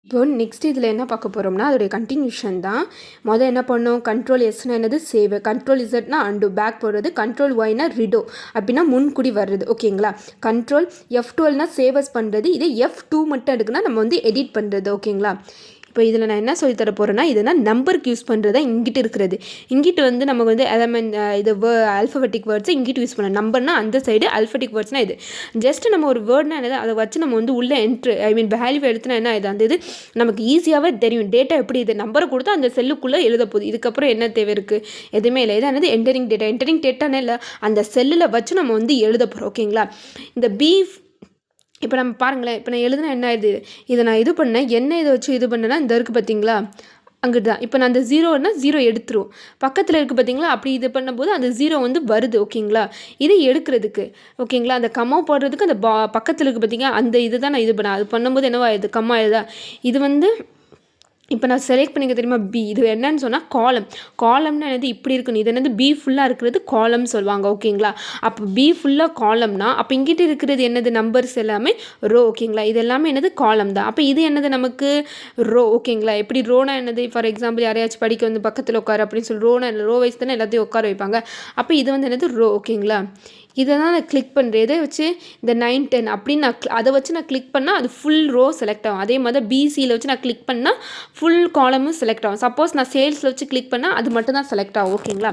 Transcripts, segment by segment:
இப்போ நெக்ஸ்ட் இதில் என்ன பார்க்க போகிறோம்னா அதோடைய கண்டினியூஷன் தான். மொதல் என்ன பண்ணோம், கண்ட்ரோல் எஸ்னா என்னது சேவ், கண்ட்ரோல் இசட்னா அண்டு பேக் போடுறது, கண்ட்ரோல் ஒய்னா ரிடோ அப்படின்னா முன்குடி வர்றது. ஓகேங்களா, கண்ட்ரோல் F12னா சேவஸ் பண்ணுறது, இதே F2 மட்டும் எடுக்குன்னா நம்ம வந்து எடிட் பண்ணுறது. ஓகேங்களா, இப்போ இதில் நான் என்ன சொல்லித்தர போகிறேன்னா இதுனா நம்பருக்கு யூஸ் பண்ணுறதா இங்கிட்டு இருக்கிறது. இங்கிட்டு வந்து நமக்கு வந்து எலமெண்ட் இது ஆல்ஃபபெட்டிக் வேர்ட்ஸை இங்கிட்டு யூஸ் பண்ணலாம். நம்பர்னா அந்த சைடு, ஆல்ஃபபெட்டிக் வேர்ட்ஸ்னால் இது ஜஸ்ட் நம்ம ஒரு வேர்ட்னா என்னது அதை வச்சு நம்ம வந்து உள்ளே வேல்யூ எடுத்துனா என்ன இது அந்த இது நமக்கு ஈஸியாகவே தெரியும். டேட்டா எப்படி இது நம்பரை கொடுத்தா அந்த செல்லுக்குள்ளே எழுத போகுது. இதுக்கப்புறம் என்ன தேவை இருக்குது, எதுவுமே இல்லை. இது என்னது என்டரிங் டேட்டானே இல்லை, அந்த செல்லில் வச்சு நம்ம வந்து எழுத போகிறோம். ஓகேங்களா, இந்த இப்போ நம்ம பாருங்களேன், இப்போ நான் எழுதுனா என்ன ஆயிடுது, இதை நான் இது பண்ணேன், என்ன இதை வச்சு இது பண்ணேன்னா இந்த இருக்குது பார்த்தீங்களா அங்கிட்டு தான். இப்போ நான் அந்த 0 எடுத்துரும், பக்கத்தில் இருக்குது பார்த்தீங்களா, அப்படி இது பண்ணும்போது அந்த 0 வந்து வருது. ஓகேங்களா, இதை எடுக்கிறதுக்கு ஓகேங்களா அந்த கம்மா போடுறதுக்கு அந்த பக்கத்தில் இருக்குது பார்த்தீங்களா அந்த இது தான் நான் இது பண்ணேன். அது பண்ணும்போது என்னவா இது கம்மா இதுதா இது வந்து இப்போ நான் செலக்ட் பண்ணிக்க தெரியுமா பி, இது என்னன்னு சொன்னால் காலம்னா என்னது இப்படி இருக்குன்னு, இது என்னது பி ஃபுல்லாக இருக்கிறது காலம் சொல்லுவாங்க. ஓகேங்களா, அப்போ பி ஃபுல்லாக காலம்னா அப்போ இங்கிட்ட இருக்கிறது என்னது நம்பர்ஸ் எல்லாமே ரோ. ஓகேங்களா, இது எல்லாமே என்னது காலம் தான். அப்போ இது என்னது நமக்கு ரோ. ஓகேங்களா, எப்படி ரோனா என்னது, ஃபார் எக்ஸாம்பிள் யாரையாச்சும் படிக்க வந்து பக்கத்தில் உட்காரு அப்படின்னு சொல்லி ரோனா ரோ வைஸ் தானே எல்லாத்தையும் உட்கார வைப்பாங்க. அப்போ இது வந்து என்னது ரோ. ஓகேங்களா, இதை தான் நான் கிளிக் பண்ணுறேன். இதை வச்சு இந்த 9 10 அப்படின்னு அதை வச்சு நான் கிளிக் பண்ணால் அது ஃபுல் ரோ செலக்ட் ஆகும். அதே மாதிரி பிசியில் வச்சு நான் கிளிக் பண்ணால் ஃபுல் காலமும் செலக்ட் ஆகும். சப்போஸ் நான் சேல்ஸில் வச்சு கிளிக் பண்ணால் அது மட்டும் தான் செலக்ட் ஆகும். ஓகேங்களா,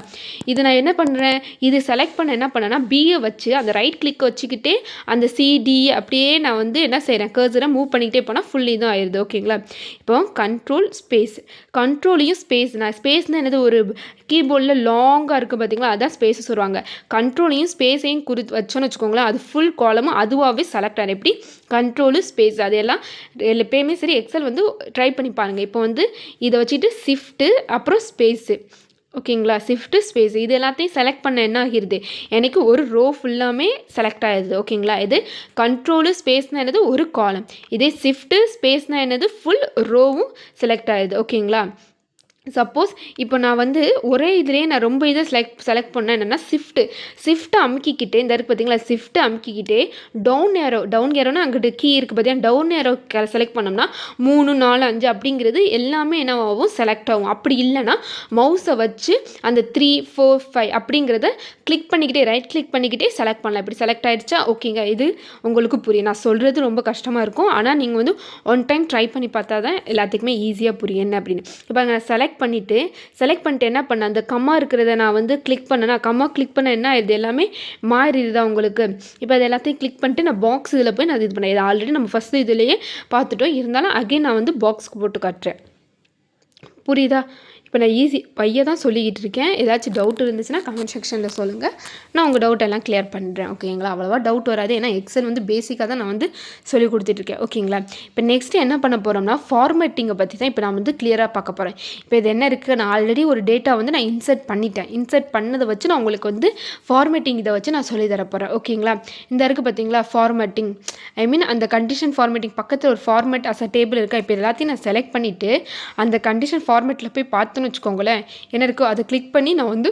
இது நான் என்ன பண்ணுறேன், இது செலக்ட் பண்ண என்ன பண்ணேன்னா பியை வச்சு அந்த ரைட் கிளிக் வச்சுக்கிட்டே அந்த சிடி அப்படியே நான் வந்து என்ன செய்கிறேன், கர்சரை மூவ் பண்ணிக்கிட்டே போனால் ஃபுல் இதுவும் ஆயிடுது. ஓகேங்களா, இப்போ கண்ட்ரோல் ஸ்பேஸ், கண்ட்ரோலையும் ஸ்பேஸ், நான் ஸ்பேஸ்னால் என்னது ஒரு கீபோர்டில் லாங்காக இருக்குது பார்த்தீங்களா அதான் ஸ்பேஸஸ் வருவாங்க. கண்ட்ரோலையும் ஸ்பேஸையும் வச்சோன்னு வச்சுக்கோங்களேன் அது ஃபுல் காலமும் அதுவாகவே செலக்ட் ஆகும். எப்படி கண்ட்ரோலு ஸ்பேஸ் அதையெல்லாம் எப்பயுமே சரி எக்ஸல் வந்து ட்ரை பண்ணி பாருங்கள். இப்போ வந்து இதை வச்சுட்டு ஷிஃப்ட்டு அப்புறம் ஸ்பேஸு. ஓகேங்களா, ஷிஃப்ட்டு ஸ்பேஸ் இது எல்லாத்தையும் செலக்ட் பண்ண என்ன ஆகிருது, எனக்கு ஒரு ரோ ஃபுல்லாமே செலக்ட் ஆகிடுது. ஓகேங்களா, இது கண்ட்ரோலு ஸ்பேஸ்னால் என்னது ஒரு காலம், இதே ஷிஃப்ட்டு ஸ்பேஸ்னால் என்னது ஃபுல் ரோவும் செலக்ட் ஆகிடுது. ஓகேங்களா, சப்போஸ் இப்போ நான் வந்து ஒரே இதுலேயே நான் ரொம்ப இதை செலக்ட் பண்ணேன் என்னென்னா ஷிஃப்ட்டு அமுக்கிக்கிட்டே இந்த இருக்குது பார்த்தீங்களா, ஷிஃப்ட்டு அமுக்கிக்கிட்டே டவுன் ஏரோனா அங்கிட்டு கீ இருக்குது பார்த்தீங்கன்னா டவுன் ஏரோ செலக்ட் பண்ணோம்னா 3 4 5 அப்படிங்கிறது எல்லாமே என்னவாகும் செலக்ட் ஆகும். அப்படி இல்லைன்னா மவுஸை வச்சு அந்த 3 4 5 அப்படிங்கிறத கிளிக் பண்ணிக்கிட்டே ரைட் கிளிக் பண்ணிக்கிட்டே செலக்ட் பண்ணலாம். இப்படி செலக்ட் ஆகிடுச்சா. ஓகேங்க, இது உங்களுக்கு புரியும். நான் சொல்கிறது ரொம்ப கஷ்டமாக இருக்கும், ஆனால் நீங்கள் வந்து ஒன் டைம் ட்ரை பண்ணி பார்த்தா தான் எல்லாத்துக்குமே ஈஸியாக புரியும் என்ன அப்படின்னு. இப்போ நான் செலக்ட் பண்ணிவிட்டு என்ன பண்ணேன், அந்த கம்மா இருக்கிறத நான் வந்து கிளிக் பண்ணேன்னா கம்மா கிளிக் பண்ண என்ன இது எல்லாமே மாறிடுதா உங்களுக்கு. இப்போ அது எல்லாத்தையும் கிளிக் பண்ணிட்டு நான் பாக்ஸ் இதில் போய் நான் இது பண்ணேன். இது ஆல்ரெடி நம்ம ஃபஸ்ட்டு இதுலேயே பார்த்துட்டோம், இருந்தாலும் அகைன் நான் வந்து பாக்ஸ்க்கு போட்டு காட்டுறேன். புரியுதா, இப்போ நான் ஈஸி பையை தான் சொல்லிக்கிட்டு இருக்கேன். ஏதாச்சும் டவுட் இருந்துச்சுன்னா கமெண்ட் செக்ஷனில் சொல்லுங்கள், நான் உங்கள் டவுட் எல்லாம் கிளியர் பண்ணுறேன். ஓகேங்களா, அவ்வளோவா டவுட் வராது, ஏன்னா எக்ஸல் வந்து பேசிக்காக தான் நான் வந்து சொல்லி கொடுத்துட்ருக்கேன். ஓகேங்களா, இப்போ நெக்ஸ்ட்டு என்ன பண்ண போகிறோம்னா ஃபார்மேட்டிங்கை பற்றி தான் இப்போ நான் வந்து கிளியராக பார்க்க போகிறேன். இப்போ இது என்ன இருக்குது, நான் ஆல்ரெடி ஒரு டேட்டா வந்து நான் இன்சர்ட் பண்ணிட்டேன். இன்சர்ட் பண்ணதை வச்சு நான் உங்களுக்கு வந்து ஃபார்மேட்டிங் இதை வச்சு நான் சொல்லி தர போகிறேன். ஓகேங்களா, இந்த இருக்குது பார்த்தீங்களா ஃபார்மேட்டிங், அந்த கண்டிஷன் ஃபார்மேட்டிங் பக்கத்தில் ஒரு ஃபார்மேட் அஸ் அ டேபிள் இருக்கா. இப்போ எல்லாத்தையும் நான் செலக்ட் பண்ணிவிட்டு அந்த கண்டிஷன் ஃபார்மேட்டில் போய் பார்த்து வச்சுக்கோங்களேன் என்ன இருக்கோ அதை கிளிக் பண்ணி நான் வந்து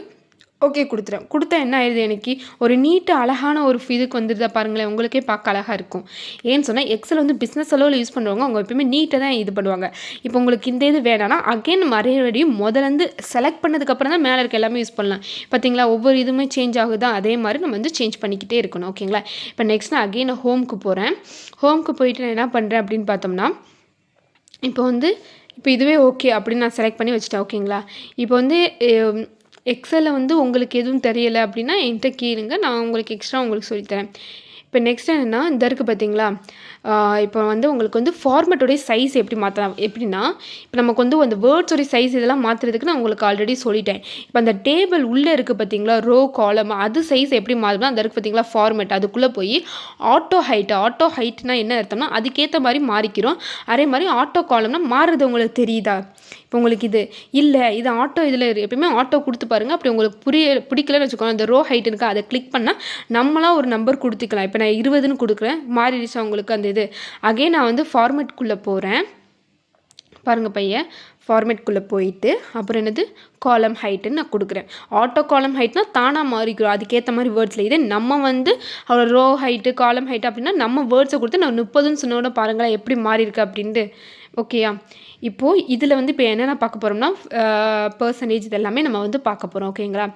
ஓகே கொடுத்தா என்ன ஆயிடுது, எனக்கு ஒரு நீட்டு அழகான ஒரு இதுக்கு வந்துடுதா பாருங்களேன். உங்களுக்கே பார்க்க அழகாக இருக்கும். ஏன்னு சொன்னால் எக்ஸல் வந்து பிஸ்னஸ் அளவில் யூஸ் பண்ணுறவங்க அவங்க எப்பயுமே நீட்டாக தான் இது பண்ணுவாங்க. இப்போ உங்களுக்கு இந்த இது வேணான்னா அகைன் மறுபடியும் முதலேருந்து செலக்ட் பண்ணதுக்கப்புறம் தான் மேலே இருக்க எல்லாமே யூஸ் பண்ணலாம். பார்த்தீங்களா, ஒவ்வொரு இதுவுமே சேஞ்ச் ஆகுதா, அதே மாதிரி நம்ம வந்து சேஞ்ச் பண்ணிக்கிட்டே இருக்கணும். ஓகேங்களா, இப்போ நெக்ஸ்ட் நான் அகைன் ஹோம்க்கு போகிறேன். ஹோம்க்கு போயிட்டு நான் என்ன பண்ணுறேன் அப்படின்னு பார்த்தோம்னா இப்போ இதுவே ஓகே அப்படின்னு நான் செலக்ட் பண்ணி வச்சுட்டேன். ஓகேங்களா, இப்போ வந்து எக்ஸலில் வந்து உங்களுக்கு எதுவும் தெரியலை அப்படின்னா என்கிட்ட கேளுங்க, நான் உங்களுக்கு எக்ஸ்ட்ரா உங்களுக்கு சொல்லித்தரேன். இப்போ நெக்ஸ்ட் என்னென்னா இந்த இருக்குது பார்த்தீங்களா, இப்போ வந்து உங்களுக்கு வந்து ஃபார்மேட்டோடைய சைஸ் எப்படி மாற்றலாம் எப்படின்னா, இப்போ நமக்கு வந்து அந்த வேர்ட்ஸோடைய சைஸ் இதெல்லாம் மாற்றுறதுக்கு நான் உங்களுக்கு ஆல்ரெடி சொல்லிட்டேன். இப்போ அந்த டேபிள் உள்ளே இருக்குது பார்த்தீங்களா ரோ காலம், அது சைஸ் எப்படி மாறும்னா அந்த இருக்குது பார்த்தீங்களா ஃபார்மேட், அதுக்குள்ளே போய் ஆட்டோ ஹைட்னா என்ன அர்த்தம்னா அதுக்கேற்ற மாதிரி மாறிக்கிறோம். அதே மாதிரி ஆட்டோ காலம்னா மாறுறது உங்களுக்கு தெரியுதா. இப்போ உங்களுக்கு இது இல்லை, இது ஆட்டோ இதில் எப்பயுமே ஆட்டோ கொடுத்து பாருங்கள். அப்படி உங்களுக்கு பிடிக்கலன்னு வச்சுக்கோங்க, அந்த ரோ ஹைட் இருக்கா அதை கிளிக் பண்ணால் நம்மளாம் ஒரு நம்பர் கொடுத்துக்கலாம். இப்போ நான் 20ன்னு கொடுக்குறேன், மாறிடுச்சா உங்களுக்கு அந்த இது. அகைன் நான் வந்து ஃபார்மேட்குள்ளே போகிறேன் பாருங்கள் பையன், ஃபார்மேட்குள்ளே போயிட்டு அப்புறம் என்னது காலம் ஹைட்டுன்னு நான் கொடுக்குறேன். ஆட்டோ காலம் ஹைட்னா தானாக மாறிக்கிறோம் அதுக்கேற்ற மாதிரி வேர்ட்ஸில். இதே நம்ம வந்து அவ்வளோ ரோ ஹைட்டு காலம் ஹைட்டு அப்படின்னா நம்ம வேர்ட்ஸை கொடுத்து நான் 30ன்னு சொன்னோட பாருங்களேன் எப்படி மாறி இருக்கு அப்படின்ட்டு. ஓகேயா? இப்போது இதில் வந்து இப்போ என்னென்ன பார்க்க போகிறோம்னா பெர்சன்டேஜ் இதெல்லாமே நம்ம வந்து பார்க்க போகிறோம். ஓகேங்களா?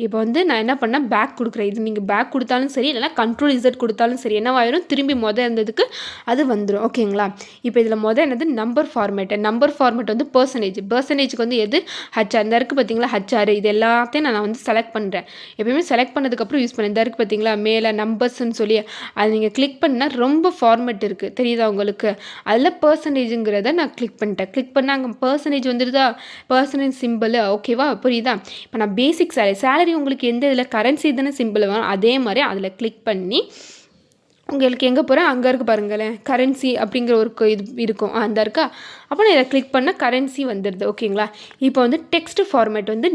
இப்போ வந்து நான் என்ன பண்ணேன், பேக் கொடுக்குறேன். இது நீங்கள் பேக் கொடுத்தாலும் சரி, இல்லைனா கண்ட்ரோல் இசட் கொடுத்தாலும் சரி, என்னவாயிரும், திரும்பி இருந்ததுக்கு அது வந்துடும். ஓகேங்களா? இப்போ இதில் என்னது, நம்பர் ஃபார்மேட். நம்பர் ஃபார்மேட் வந்து பர்சன்டேஜுக்கு வந்து எது ஹச்ஆர். இந்த இருக்குது பார்த்தீங்களா, ஹச்ஆர். இது எல்லாத்தையும் நான் வந்து செலக்ட் பண்ணுறேன். எப்பயுமே செலக்ட் பண்ணதுக்கப்புறம் யூஸ் பண்ணேன். இந்த இருக்குது பார்த்தீங்களா மேலே நம்பர்ஸ்ன்னு சொல்லி, அது நீங்கள் கிளிக் பண்ணால் ரொம்ப ஃபார்மேட் இருக்குது, தெரியுதா உங்களுக்கு? அதில் பர்சன்டேஜுங்கிறத நான் கிளிக் பண்ணிட்டேன். கிளிக் பண்ணால் அங்கே பர்சன்டேஜ் வந்துடுதா, பர்சன்டேஜ் சிம்பிள். ஓகேவா? புரியுதா? இப்போ நான் பேசிக் சேலரி உங்களுக்கு எந்த இதில் கரன்சி தானே சிம்பிள் வரும், அதே மாதிரி அதில் கிளிக் பண்ணி உங்களுக்கு எங்கே போகிறேன், அங்கே இருக்குது பாருங்களேன், கரன்சி அப்படிங்கிற ஒரு இது இருக்கும், அந்த இருக்கா. அப்போ நான் இதை கிளிக் பண்ணால் கரன்சி வந்துடுது. ஓகேங்களா? இப்போ வந்து டெக்ஸ்ட் ஃபார்மேட் வந்து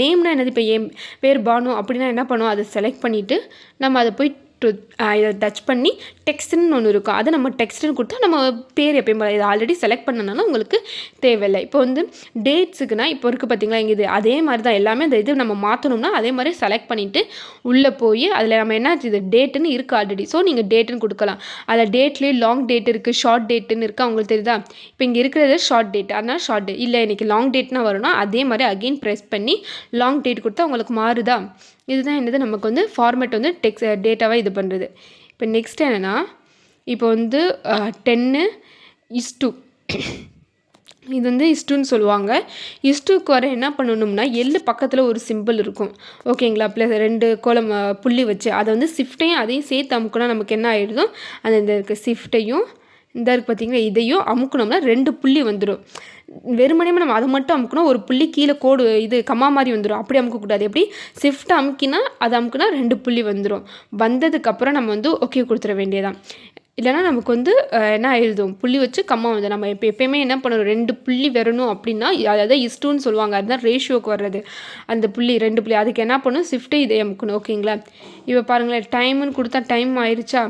நேம்னா என்னது, இப்போ பேர் பானு அப்படின்னா என்ன பண்ணுவோம், அதை செலக்ட் பண்ணிவிட்டு நம்ம அதை போய் இதை டச் பண்ணி டெக்ஸ்ட்னு ஒன்று இருக்கும், அதை நம்ம டெக்ஸ்ட்னு கொடுத்தா நம்ம பேர் எப்பயும் இதை ஆல்ரெடி செலக்ட் பண்ணனால உங்களுக்கு தேவையில்லை. இப்போ வந்து டேட்ஸுக்குன்னா இப்போ இருக்குது பார்த்தீங்களா, இங்கே இது அதே மாதிரி தான் எல்லாமே. அந்த இது நம்ம மாற்றணும்னா அதே மாதிரி செலக்ட் பண்ணிவிட்டு உள்ளே போய் அதில் நம்ம என்ன இது டேட்டுன்னு இருக்குது ஆல்ரெடி, ஸோ நீங்கள் டேட்டுன்னு கொடுக்கலாம். அதில் டேட்லேயே லாங் டேட் இருக்குது, ஷார்ட் டேட்டுன்னு இருக்குது, அவங்களுக்கு தெரியுதா? இப்போ இங்கே இருக்கிறது ஷார்ட் டேட், அதனால் ஷார்ட் டேட். இல்லை இன்றைக்கி லாங் டேட்னா வரும்னா அதே மாதிரி அகெயின் ப்ரெஸ் பண்ணி லாங் டேட் கொடுத்தா உங்களுக்கு மாறுதா. இதுதான் என்னது, நமக்கு வந்து ஃபார்மேட் வந்து டேட்டாவை இது பண்ணுறது. இப்போ நெக்ஸ்ட் என்னென்னா, இப்போ வந்து 10:2 இது வந்து இஸ்டுன்னு சொல்லுவாங்க. இஸ்டுக்கு வர என்ன பண்ணணும்னா, பக்கத்தில் ஒரு சிம்பிள் இருக்கும். ஓகேங்களா? ப்ளஸ் 2 கோலம் புள்ளி வச்சு அதை வந்து ஷிஃப்ட்டையும் அதையும் சேர்த்து அமுக்குனா நமக்கு என்ன ஆகிடுதும், அந்த இந்த இருக்குது ஷிஃப்ட்டையும் இந்த இருக்குது பார்த்தீங்கன்னா இதையும் அமுக்கணும்னா 2 புள்ளி வந்துடும். வெறுமனே நம்ம அதை மட்டும் அமுக்கணும், ஒரு புள்ளி கீழே கோடு இது கம்மா மாதிரி வந்துடும். அப்படி அமுக்கக்கூடாது. எப்படி ஷிஃப்ட் அமுக்கினா அதை அமுக்குனா 2 புள்ளி வந்துடும். வந்ததுக்கப்புறம் நம்ம வந்து ஓகே கொடுத்துட வேண்டியதான். இல்லைனா நமக்கு வந்து என்ன எழுதும், புள்ளி வச்சு கம்மா வந்து நம்ம எப்பயுமே என்ன பண்ணணும், 2 புள்ளி வரணும் அப்படின்னா, அதாவது இஸ்டுன்னு சொல்லுவாங்க, அதுதான் ரேஷியோக்கு வர்றது. அந்த புள்ளி 2 புள்ளி அதுக்கு என்ன பண்ணணும், ஷிஃப்ட்டை இதை அமுக்கணும். ஓகேங்களா? இப்போ பாருங்களேன், டைமுன்னு கொடுத்தா டைம் ஆயிடுச்சா.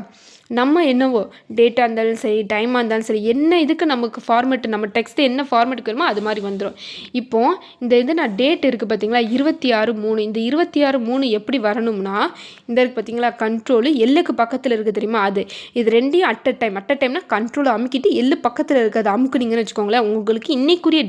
நம்ம என்னவோ டேட்டாக இருந்தாலும் சரி, டைமாக இருந்தாலும் சரி, என்ன இதுக்கு நமக்கு ஃபார்மேட்டு, நம்ம டெக்ஸ்ட்டு என்ன ஃபார்மேட்டுக்கு வருமோ அது மாதிரி வந்துடும். இப்போது இந்த இது நான் டேட் இருக்குது பார்த்தீங்களா, 26/3. இந்த 26/3 எப்படி வரணும்னா, இந்த இருக்குது பார்த்தீங்களா கண்ட்ரோலு எல்லுக்கு பக்கத்தில் இருக்குது தெரியுமா, அது இது ரெண்டையும் அட் அ டைம்னா கண்ட்ரோல் அமுக்கிட்டு எள்ளு பக்கத்தில் இருக்கிறது அமுக்குனீங்கன்னு வச்சுக்கோங்களேன், உங்களுக்கு இன்னைக்குரிய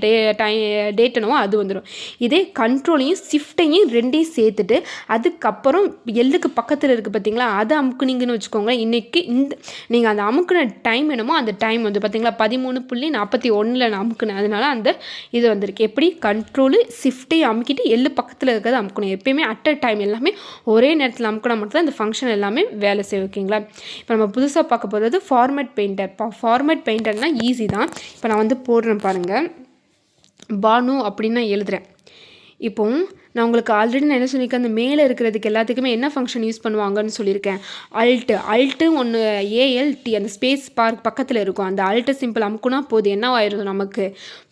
டேட் என்னவோ அது வந்துடும். இதே கண்ட்ரோலையும் ஷிஃப்ட்டையும் ரெண்டையும் சேர்த்துட்டு அதுக்கப்புறம் எல்லுக்கு பக்கத்தில் இருக்குது பார்த்தீங்களா, அதை அமுக்குனீங்கன்னு வச்சுக்கோங்களேன், இன்றைக்கி இந்த நீங்கள் அந்த அமுக்குன டைம் என்னமோ அந்த டைம் வந்து பார்த்தீங்களா 13:41 நான் அமுக்குனேன், அதனால அந்த இது வந்திருக்கு. எப்படி கண்ட்ரோலு ஷிஃப்ட்டையும் அமுக்கிட்டு எள்ளு பக்கத்தில் இருக்கிறத அமுக்கணும். எப்பயுமே அட் அ டைம் எல்லாமே ஒரே நேரத்தில் அமுக்கினா மட்டும் தான் இந்த ஃபங்க்ஷன் எல்லாமே வேலை செய்யும். ஓகேங்களா? இப்போ நம்ம புதுசாக பார்க்க போகிறது ஃபார்மேட் பெயிண்டர். ஃபார்மேட் பெயிண்டர்னால் ஈஸி தான். இப்போ நான் வந்து போடுறேன் பாருங்கள், பானு அப்படின்னு நான் எழுதுகிறேன். இப்போ நான் உங்களுக்கு ஆல்ரெடி நான் என்ன சொல்லியிருக்கேன், அந்த மேலே இருக்கிறதுக்கு எல்லாத்துக்குமே என்ன ஃபங்க்ஷன் யூஸ் பண்ணுவாங்கன்னு சொல்லியிருக்கேன், அல்ட்டு ஒன்று ALT அந்த ஸ்பேஸ் பக்கத்தில் இருக்கும், அந்த அல்ட்டு சிம்பிள் அமுக்குனா போதும், என்ன ஆயிடும் நமக்கு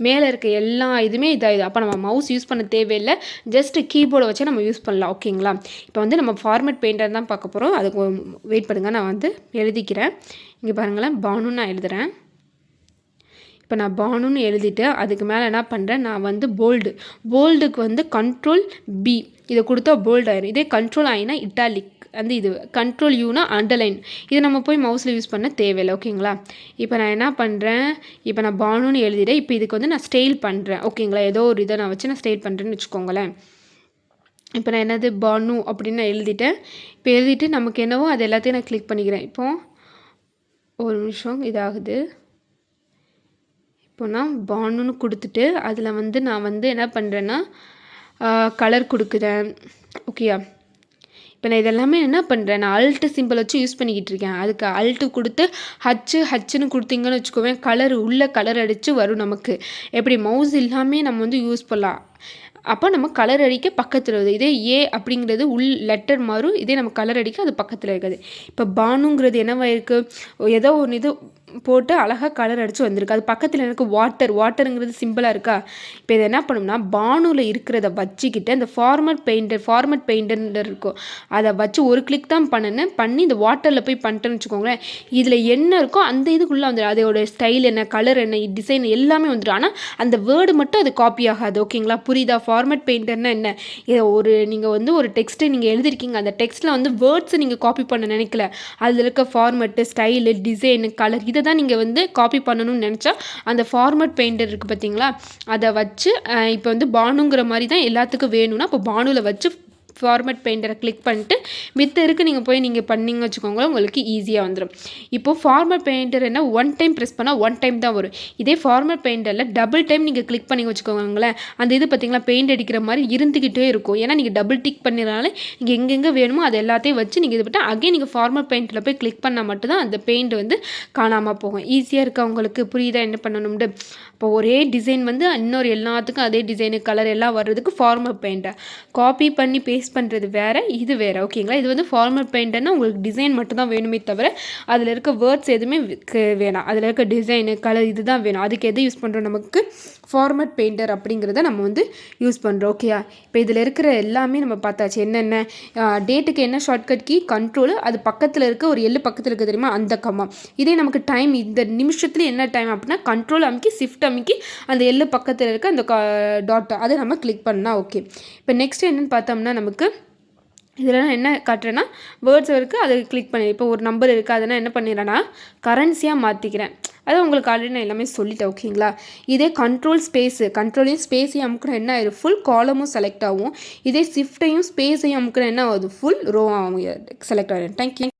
மேலே இருக்க எல்லா இதுவுமே இதாகிடும். அப்போ நம்ம மவுஸ் யூஸ் பண்ண தேவையில்லை, ஜஸ்ட்டு கீபோர்டை வச்சு நம்ம யூஸ் பண்ணலாம். ஓகேங்களா? இப்போ வந்து நம்ம ஃபார்மேட் பெயிண்டர் தான் பார்க்க போகிறோம். அதுக்கு வெயிட் பண்ணுங்கள், நான் வந்து எழுதிக்கிறேன். இங்கே பாருங்களேன், பானுன்னு நான் எழுதுகிறேன். இப்போ நான் பானுன்னு எழுதிட்டு அதுக்கு மேலே என்ன பண்ணுறேன், நான் வந்து போல்டுக்கு வந்து கண்ட்ரோல் B இதை கொடுத்தா போல்டு ஆயிரும். இதே கண்ட்ரோல் ஆயினா இட்டாலிக், அந்த இது கண்ட்ரோல் யூனா அண்டர்லைன். இது நம்ம போய் மவுஸில் யூஸ் பண்ண தேவையில்லை. ஓகேங்களா? இப்போ நான் என்ன பண்ணுறேன், இப்போ நான் பானுன்னு எழுதிட்டேன். இப்போ இதுக்கு வந்து நான் ஸ்டைல் பண்ணுறேன். ஓகேங்களா? ஏதோ ஒரு இதை நான் வச்சு நான் ஸ்டைல் பண்ணுறேன்னு வச்சுக்கோங்களேன். இப்போ நான் என்னது பானு அப்படின்னு நான் எழுதிட்டேன். இப்போ எழுதிட்டு நமக்கு என்னவோ அது எல்லாத்தையும் நான் கிளிக் பண்ணிக்கிறேன். இப்போது ஒரு நிமிஷம் இதாகுது. இப்போ நான் பானுன்னு கொடுத்துட்டு அதில் வந்து நான் வந்து என்ன பண்ணுறேன்னா கலர் கொடுக்குறேன். ஓகேயா? இப்போ நான் இதெல்லாமே என்ன பண்ணுறேன், நான் அல்ட்டு சிம்பிள் வச்சு யூஸ் பண்ணிக்கிட்டு இருக்கேன். அதுக்கு அல்ட்டு கொடுத்து ஹச்சுன்னு கொடுத்தீங்கன்னு வச்சுக்கோவேன், கலர் உள்ள கலர் அடித்து வரும் நமக்கு. எப்படி மவுஸ் இல்லாமல் நம்ம வந்து யூஸ் பண்ணலாம். அப்போ நம்ம கலர் அடிக்க பக்கத்தில் வருது. இதே அப்படிங்கிறது லெட்டர் மாறும், இதே நம்ம கலர் அடிக்க அது பக்கத்தில் இருக்காது. இப்போ பானுங்கிறது என்னவா இருக்குது, ஏதோ ஒன்று இது போட்டு அழகாக கலர் அடித்து வந்திருக்கு. அது பக்கத்தில் எனக்கு வாட்டருங்கிறது சிம்பிளாக இருக்கா. இப்போ இதை என்ன பண்ணோம்னா பானுவில் இருக்கிறத வச்சுக்கிட்டு அந்த ஃபார்மேட் பெயிண்டர் இருக்கும், அதை வச்சு ஒரு கிளிக் தான் பண்ணி இந்த வாட்டரில் போய் பண்ணிட்டேன்னு வச்சுக்கோங்களேன், இதில் என்ன இருக்கோ அந்த இதுக்குள்ளே வந்துடும். அதோட ஸ்டைல் என்ன, கலர் என்ன, டிசைன் எல்லாமே வந்துடும். ஆனால் அந்த வேர்டு மட்டும் அது காப்பி ஆகாது. ஓகேங்களா? புரியுதா? ஃபார்மேட் பெயிண்டர்னா என்ன, இதை நீங்கள் வந்து ஒரு டெக்ஸ்ட்டு நீங்கள் எழுதிருக்கீங்க, அந்த டெக்ஸ்ட்டில் வந்து வேர்ட்ஸை நீங்கள் காப்பி பண்ண நினைக்கல, அதில் இருக்க ஃபார்மேட்டு, ஸ்டைலு, டிசைனு, கலர் இதை இதை தான் நீங்கள் வந்து காப்பி பண்ணணும்னு நினச்சா அந்த ஃபார்மட் பெயிண்டர் இருக்குது பார்த்தீங்களா, அதை வச்சு இப்போ வந்து பானுங்கிற மாதிரி தான் எல்லாத்துக்கும் வேணும்னா அப்போ பானுவில் வச்சு ஃபார்மட் பெயிண்டரை கிளிக் பண்ணிட்டு மித்த இருக்குது நீங்கள் பண்ணிங்க வச்சுக்கோங்களேன், உங்களுக்கு ஈஸியாக வந்துடும். இப்போது ஃபார்மட் பெயிண்டர் என்ன ஒன் டைம் ப்ரெஸ் பண்ணால் ஒன் டைம் தான் வரும். இதே ஃபார்மட் பெயிண்டரில் டபுள் டைம் நீங்கள் கிளிக் பண்ணி வச்சுக்கோங்களேன், அந்த இது பார்த்திங்களா பெயிண்ட் அடிக்கிற மாதிரி இருந்துக்கிட்டே இருக்கும். ஏன்னா நீங்கள் டபுள் டிக் பண்ணினால நீங்கள் எங்கெங்கே வேணுமோ அது எல்லாத்தையும் வச்சு நீங்கள் இது பண்ணிட்டு அகைன் நீங்கள் ஃபார்மட் பெயிண்டில் போய் கிளிக் பண்ணால் மட்டும்தான் அந்த பெயிண்ட் வந்து காணாமல் போகும். ஈஸியாக இருக்கா உங்களுக்கு? புரியுதா என்ன பண்ணணும்னு? இப்போ ஒரே டிசைன் வந்து இன்னொரு எல்லாத்துக்கும் அதே டிசைனு கலர் எல்லாம் வர்றதுக்கு ஃபார்மட் பெயிண்டர் காப்பி பண்ணி பேஸ்ட் பண்ணுறது வேறு, இது வேறு. ஓகேங்களா? இது வந்து ஃபார்மட் பெயிண்டர்னால் உங்களுக்கு டிசைன் மட்டும்தான் வேணுமே தவிர அதில் இருக்க வேர்ட்ஸ் எதுவுமே வேணாம். அதில் இருக்க டிசைனு கலர் இது தான் வேணும். அதுக்கு எது யூஸ் பண்ணுறோம்? நமக்கு ஃபார்மட் பெயிண்டர் அப்படிங்கிறத நம்ம வந்து யூஸ் பண்ணுறோம். ஓகேயா? இப்போ இதில் இருக்கிற எல்லாமே நம்ம பார்த்தாச்சு. என்னென்ன டேட்டுக்கு என்ன ஷார்ட்கட் கீ கண்ட்ரோல், அது பக்கத்தில் இருக்க ஒரு எள்ளு பக்கத்தில் இருக்க தெரியுமா அந்த கம்மா. இதே நமக்கு டைம் இந்த நிமிஷத்துல என்ன டைம் அப்படின்னா கண்ட்ரோல் அமைக்கி ஷிஃப்ட் அமைக்கி அந்த எள்ளு பக்கத்தில் இருக்க அந்த டாட் அதை நம்ம கிளிக் பண்ணால் ஓகே. இப்போ நெக்ஸ்ட் என்னென்னு பார்த்தோம்னா நமக்கு இதில் என்ன காட்டுறேன்னா வேர்ட்ஸ் இருக்குது, அதை கிளிக் பண்ணி இப்போ ஒரு நம்பர் இருக்குது அதனால் என்ன பண்ணிடுறேன்னா கரன்சியாக மாற்றிக்கிறேன். அதை உங்களுக்கு ஆல்ரெடி நான் எல்லாமே சொல்லிட்டேன். ஓகேங்களா? இதே கண்ட்ரோல் கண்ட்ரோலையும் ஸ்பேஸையும் அமுக்கிற என்ன ஆயிடும்? ஃபுல் காலமும் செலக்ட் ஆகும். இதே ஷிஃப்ட்டையும் ஸ்பேஸையும் அமுக்கிற என்ன ஆகுது? ஃபுல் ரோ ஆகும் செலக்ட் ஆகிடும். தேங்க்யூ.